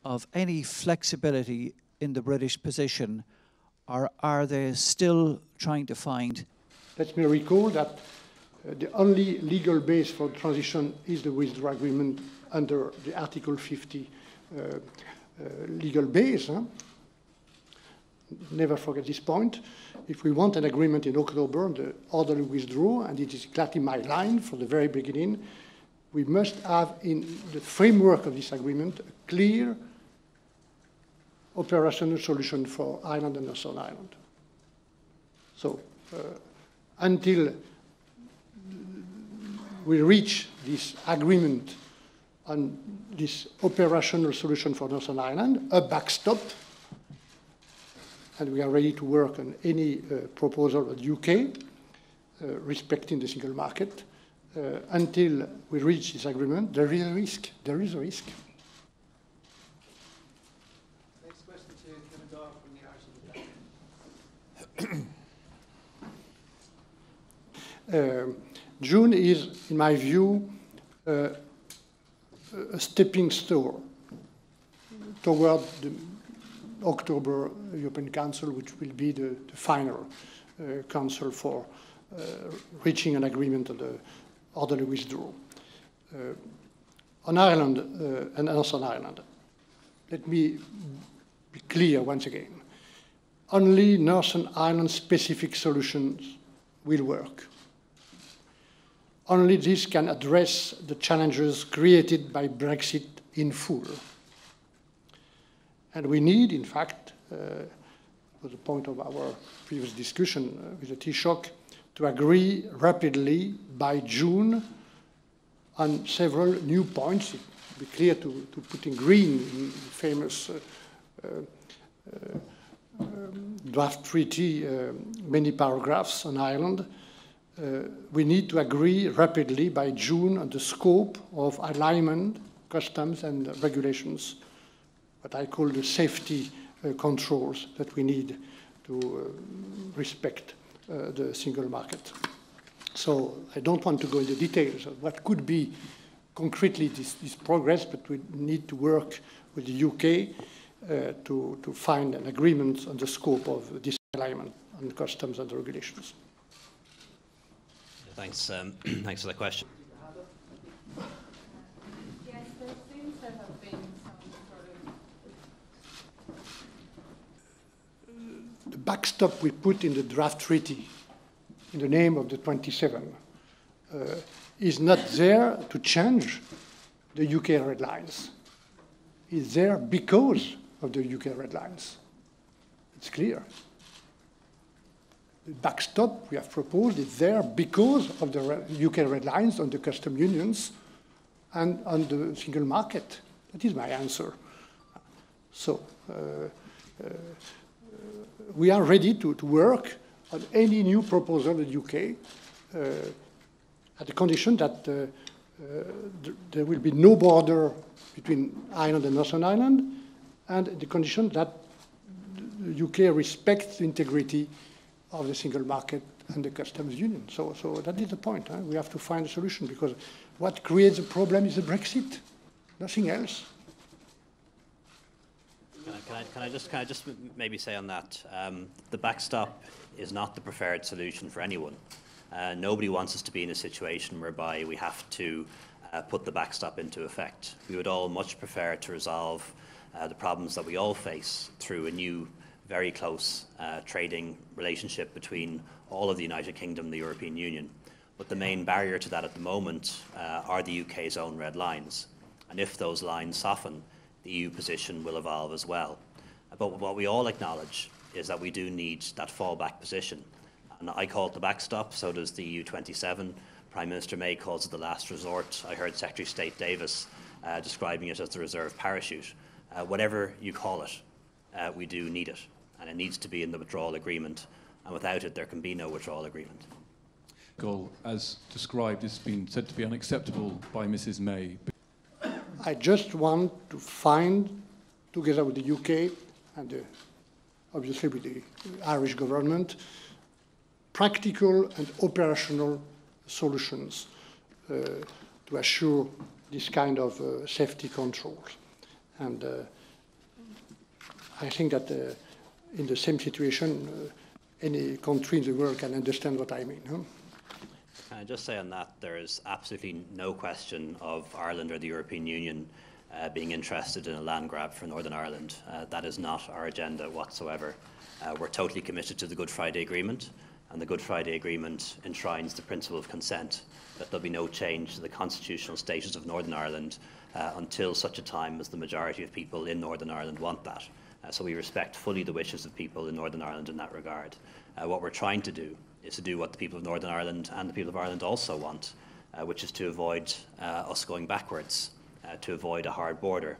of any flexibility in the British position, or are they still trying to find? Let me recall that the only legal base for transition is the withdrawal agreement under the Article 50 legal base. Huh? Never forget this point. If we want an agreement in October, the orderly withdrawal, and it is exactly my line from the very beginning, we must have in the framework of this agreement a clear operational solution for Ireland and Northern Ireland. So until we reach this agreement on this operational solution for Northern Ireland, a backstop, and we are ready to work on any proposal of the UK, respecting the single market. Until we reach this agreement, there is a risk. There is a risk. Next question to Kevin Dahl from the Irish. June is, in my view, a stepping stone toward the October European Council, which will be the final council for reaching an agreement on the orderly withdrawal. On Ireland and Northern Ireland, let me be clear once again. Only Northern Ireland specific solutions will work. Only this can address the challenges created by Brexit in full. And we need, in fact, was the point of our previous discussion with the Taoiseach, to agree rapidly by June on several new points. It would be clear to put in green in the famous draft treaty, many paragraphs on Ireland. We need to agree rapidly by June on the scope of alignment, customs and regulations, what I call the safety controls that we need to respect the single market. So I don't want to go into details of what could be concretely this progress, but we need to work with the UK to find an agreement on the scope of this alignment on customs and regulations. Thanks. Thanks for the question. Yes, there seems to have been some sort of... The backstop we put in the draft treaty in the name of the 27 is not there to change the UK red lines. It's there because of the UK red lines. It's clear. The backstop we have proposed is there because of the UK red lines on the custom unions and on the single market. That is my answer. So we are ready to work on any new proposal in the UK at the condition that there will be no border between Ireland and Northern Ireland, and the condition that the UK respects the integrity of the single market and the customs union. So that is the point. Huh? We have to find a solution, because what creates a problem is the Brexit, nothing else. Can I just maybe say on that, the backstop is not the preferred solution for anyone. Nobody wants us to be in a situation whereby we have to put the backstop into effect. We would all much prefer to resolve the problems that we all face through a new, very close trading relationship between all of the United Kingdom and the European Union. But the main barrier to that at the moment are the UK's own red lines. And if those lines soften, the EU position will evolve as well. But what we all acknowledge is that we do need that fallback position. And I call it the backstop, so does the EU 27. Prime Minister May calls it the last resort. I heard Secretary of State Davis describing it as the reserve parachute. Whatever you call it, we do need it. And it needs to be in the withdrawal agreement. And without it, there can be no withdrawal agreement. Goal, as described, has been said to be unacceptable by Mrs May. I just want to find, together with the UK and obviously with the Irish government, practical and operational solutions to assure this kind of safety controls. And I think that in the same situation, any country in the world can understand what I mean. Huh? Can I just say on that, there is absolutely no question of Ireland or the European Union being interested in a land grab for Northern Ireland. That is not our agenda whatsoever. We're totally committed to the Good Friday Agreement, and the Good Friday Agreement enshrines the principle of consent, that there'll be no change to the constitutional status of Northern Ireland until such a time as the majority of people in Northern Ireland want that. So we respect fully the wishes of people in Northern Ireland in that regard. What we're trying to do is to do what the people of Northern Ireland and the people of Ireland also want, which is to avoid us going backwards, to avoid a hard border.